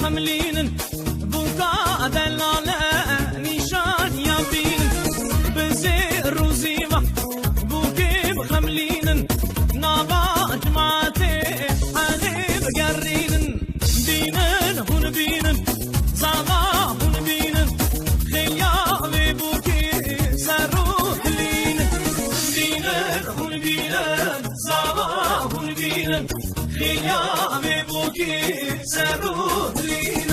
خملين بوكا دلالة نشان يابين بزير روزيمة بوكي بخملين نابا جمعتي حليب قرين بينن هون بينن زعما هون بينن خيا بوكي سروح لين بينن هون بينن زعما هون بينن خيا بوكي سروح لين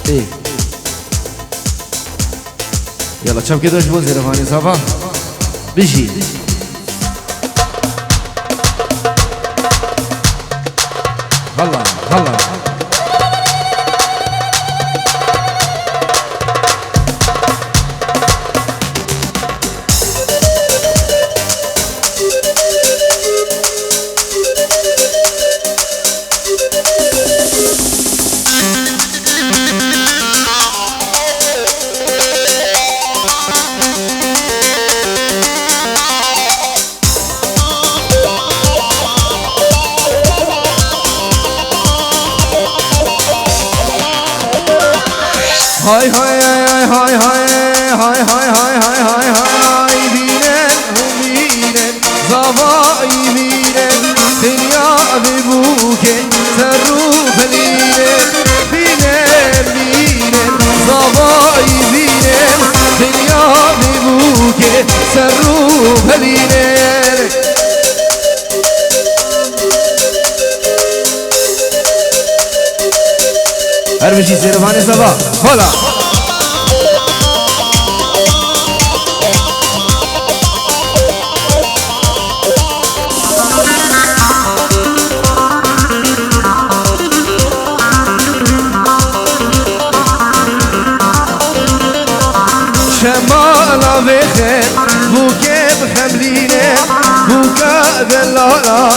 ايه يلا شوف كده شبون زيرفاني صافا بيجي هلا هلا هاي هاي هاي هاي هاي هاي هاي هاي هاي هاي بينن وبينن زباي بينن دنيا ببوكن سرو بلينن بينن بينن زباي بينن دنيا ببوكن سرو بلينن هرمشي زيرفاني صبا هلا شمالا بخير بوكي بخملينه بوكا دلالا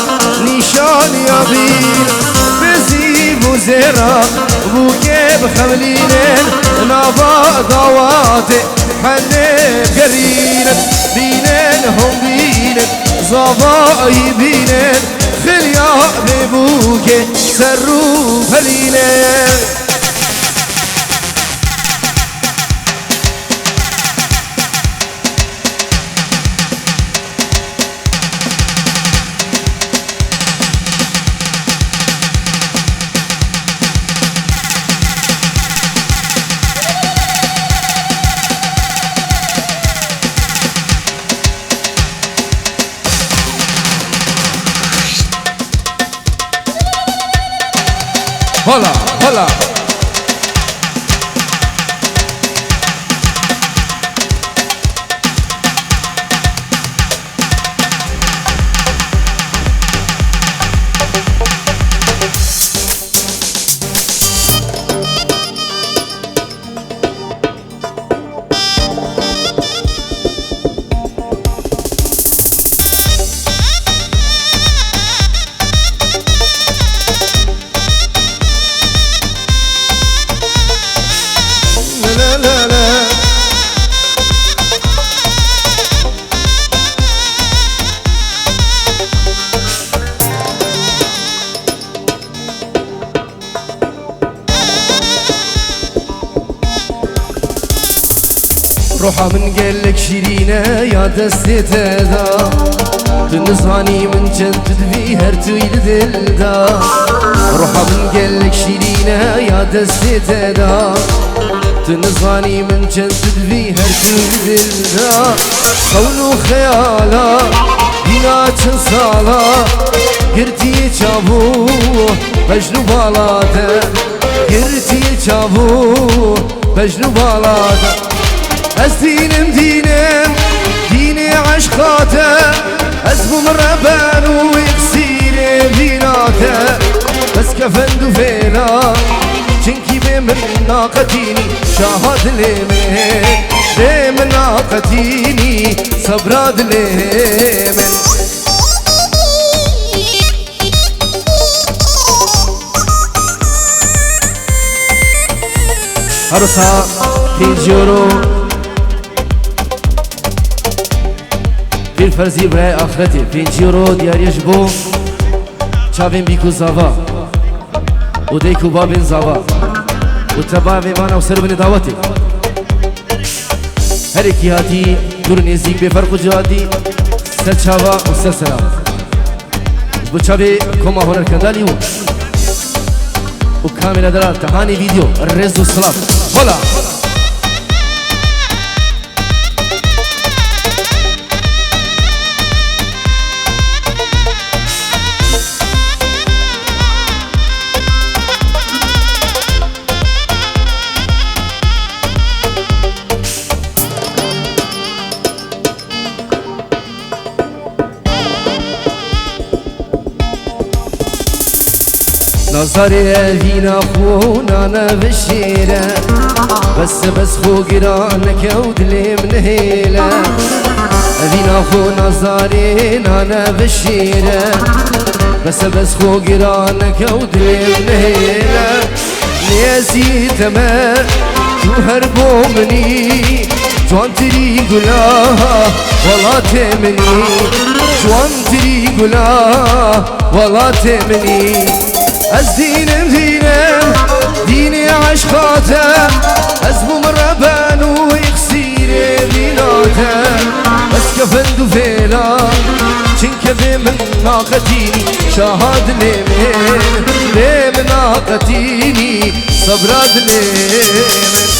نيشان يابين بزيب وزيرا بوكي بخملينه نافا ضواتي حني قرين بينن هم بينن زباي بينن خليا ببوكي سرو فلينه هلا هلا روحا من قالك شيرينة يا دستي تدا تنصاني من جنت تبي هرتوي لدلدا روحا من قالك شيرينة يا دستي تدا تنصاني من جنت تبي هرتوي لدلدا قول خيالا بنا تنصالا قرتي جابو بجنو بالادا قرتي جابو بجنو بالادا از ديني عشقاته اسمه مربان ويكسير بيناته بس كفندو فينا جنكي بمن ناقتيني شاهد ليمن بمن ناقتيني صبراد ليمن عروسا 5 يورو فرزي براي آخرتي 5 يورو ديار يجبو چاوين بيكو زاوا وديكو بابين زاوا وتبابي مانا وسربني دعوتي هركي هاتي دور نزيك بفرق جوادي سر چاوا وسر سلام بو چاوي كوما هنر كندالي وكاميرا دلال تهاني فيديو الرز والسلام هلا نظري فينا خونا أنا بالشيرة بس خو قرانك ودلي من هيلة فينا خو نظري أنا بالشيرة بس خو قرانك ودلي من هيلة نيزي تمام تهربو مني جوان تري قلاها والله تمني جوان تري قلاها والله تمني ديني عشقاته أزبو مربان ويخسيري بيناته بس كفندو فيلا چنك بمن ناقتيني شاهد بمن ناقتيني صبرات لمن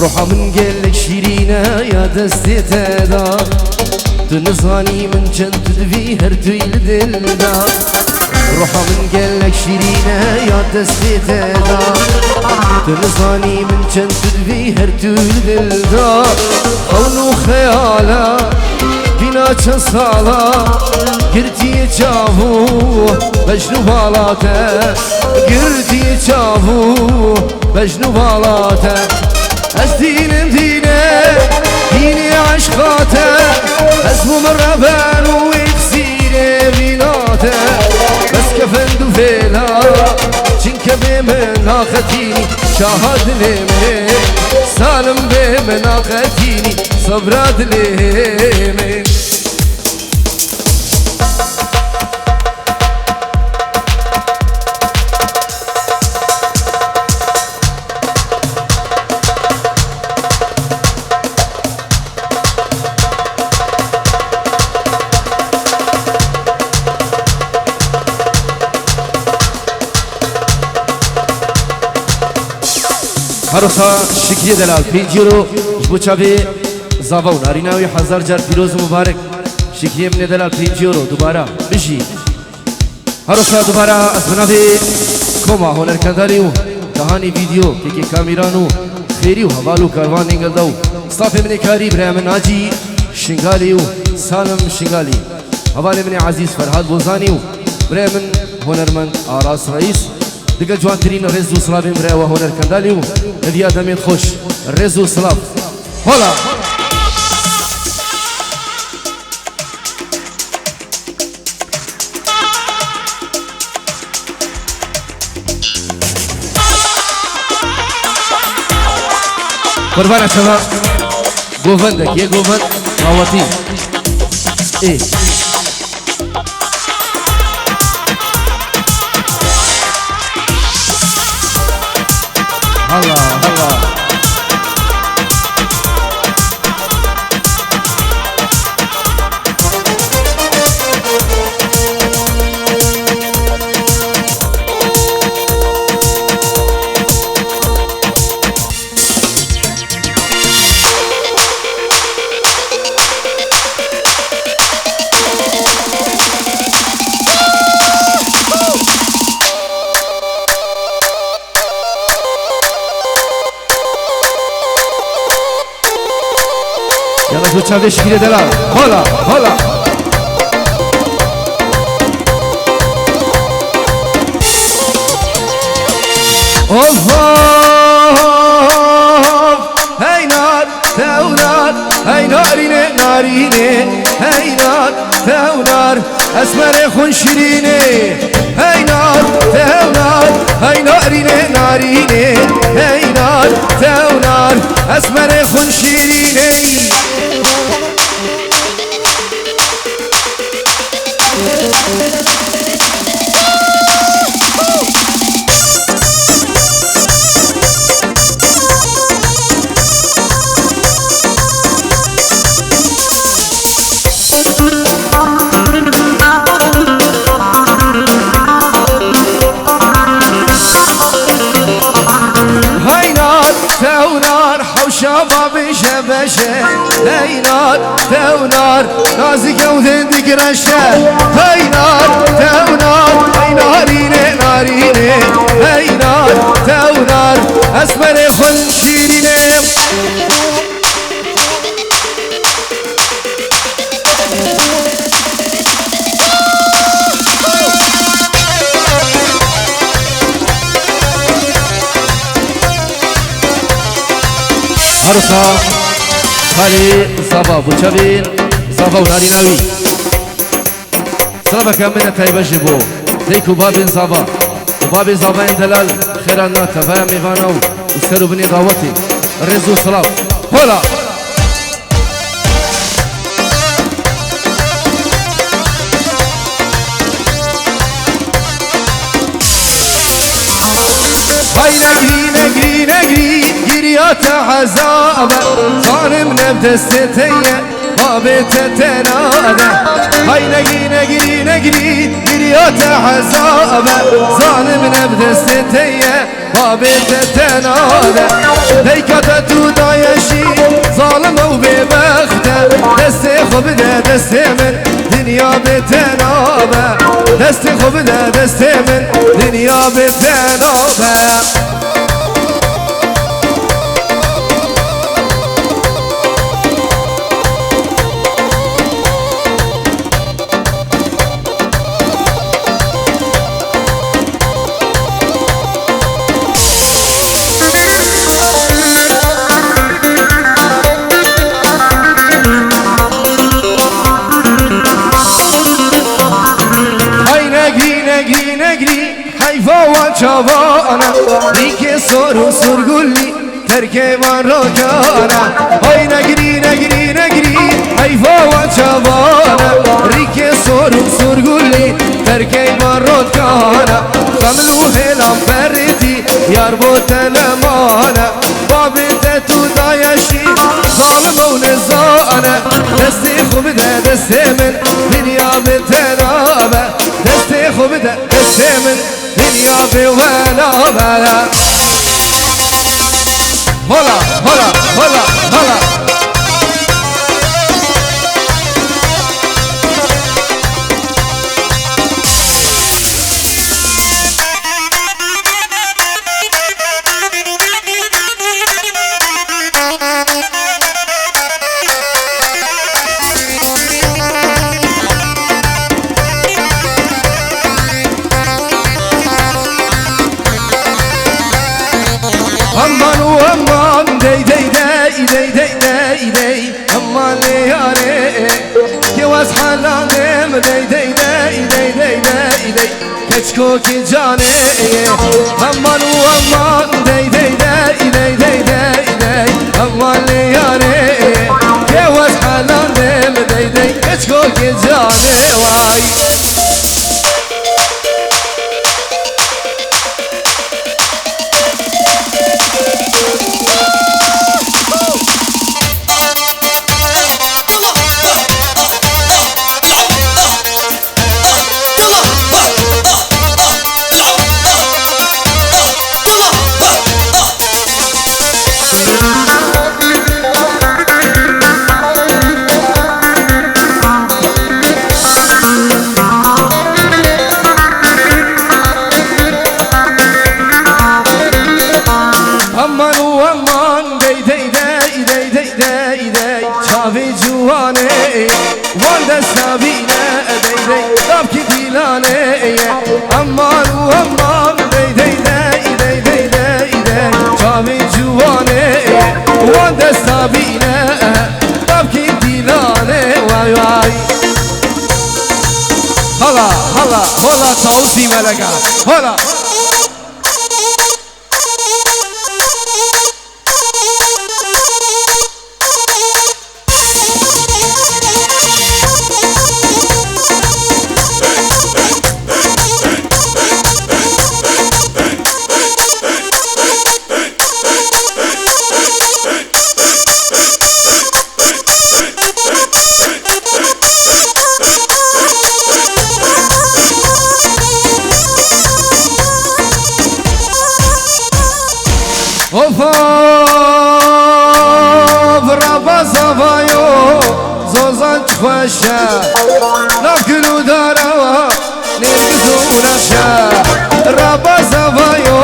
روحا من قلك شيرينة يا دستي تدا تنصاني من جنت في هرتوي لدلدا روحا من قلك شيرينة يا دستي تدا تنصاني من جنت في هرتوي لدلدا قولو خيالا بنا چصالا قرتي چاهو بجنو بالاته قرتي چاهو بجنو بالاته ديني عشقاته اسمه مربان ويكسيري بيناته بس كفندو فيلا چنك بمناقتيني شاهد لمن سالم بمناقتيني صبرات لمن هروسا شکریه دلال 5 یورو جبو چاوی زاواو ناریناوی 1000 جار پیروز مبارک شکریه من دلال 5 یورو دوباره بشی هروسا دوباره از بنابی کما هنرکنداریو دهانی ویدیو که کامیرانو خیریو حوالو کاروان نگل دو صافی من کاری برای من ناجی شنگالیو سالم شنگالی حوالی من عزیز فرهاد بوزانیو برای من هنرمند آراس رئیس دیگه جوانترین رزو سلافیم برای و هنرکندالیو هدیه دمید خوش رزو سلاف حالا قربانه شما گوفندک یه گوفند آواتی ای هلا هلا يلا شو تشافي شكيلة دلال هلا هلا اوف هاي نار ثونار هاي ناريني ناريني هاي نار ثونار اسمر خون شيريني هاي نار ثونار هاي ناريني ناريني هاي نار ثونار اسمر خون شيريني بشه هینار تونار نازک و زندگی رشه هینار تونار هینارینه نارینه هینار تونار اسمر خل شیرینه هرسا خالي صبا بوچوين صبا وناري ناوي صبا كامنة تايبا جبو ديكو بابين صبا وبابين صبا اندلال خيرانا تفايا ميغانو وسرو بني دعوتي الرزو صلاف هولا هاي نجري نجري نجري جريات عذابه ظالم نبدستيه بابت تناده هاي نجري نجري نجري جريات عذابه ظالم نبدستيه بابت تناده ديكتا تودايشي ظالم وببخته دستي خبده دستي من دنيا بتنابه دستي خبده دستي من دنيا بتنابه چوانا دیگه سر سرگلی ترک من را کانا های نگری نگری نگری حیفا و چوانا ریک سر سرگلی ترک من را کانا خملو هلام پردی یار با تلمانا بابت تو دایشی ظالم و نزانا دستی خوب ده دستی من دنیا بتنابه دستی خوب ده دستی من دنیا به ولا بلا هلا هلا هلا هلا aman o aman dey dey dey dey dey dey dey aman yare ki was halanem dey dey dey dey dey dey dey keçko ki cane aman o aman dey dey dey dey dey dey dey aman yare ki was halanem dey dey keçko ki cane vay aman aman dey dey dey dey dey dey dey çavi cuvane wan destabine tabki dilane vay vay hala hala hala tausi meleka hala خوشه ناکلو دارا نرگزو نخشه ربا زوایو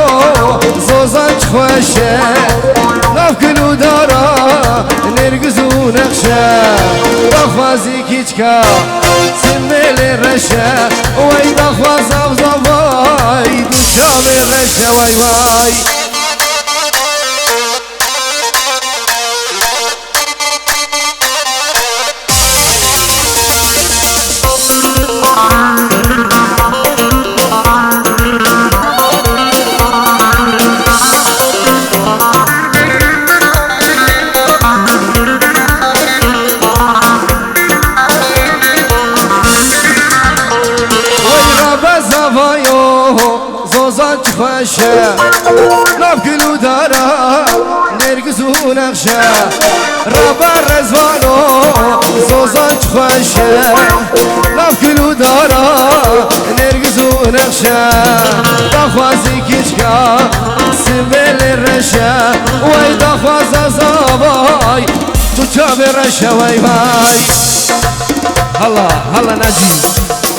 زوزان خوشه ناکلو دارا نرگزو نخشه دخوازی کیچکا سمل رشه وای دخوازم زوای دوشام رشه وای وای خوشه ناکلو دارا نرگزو نخشه ربا رزوانو زوزان خوشه ناکلو دارا نرگزو نخشه دخوازی کچکا سمل رشه وای دخواز زبای تو چاب رشه وای وای هلا هلا نجی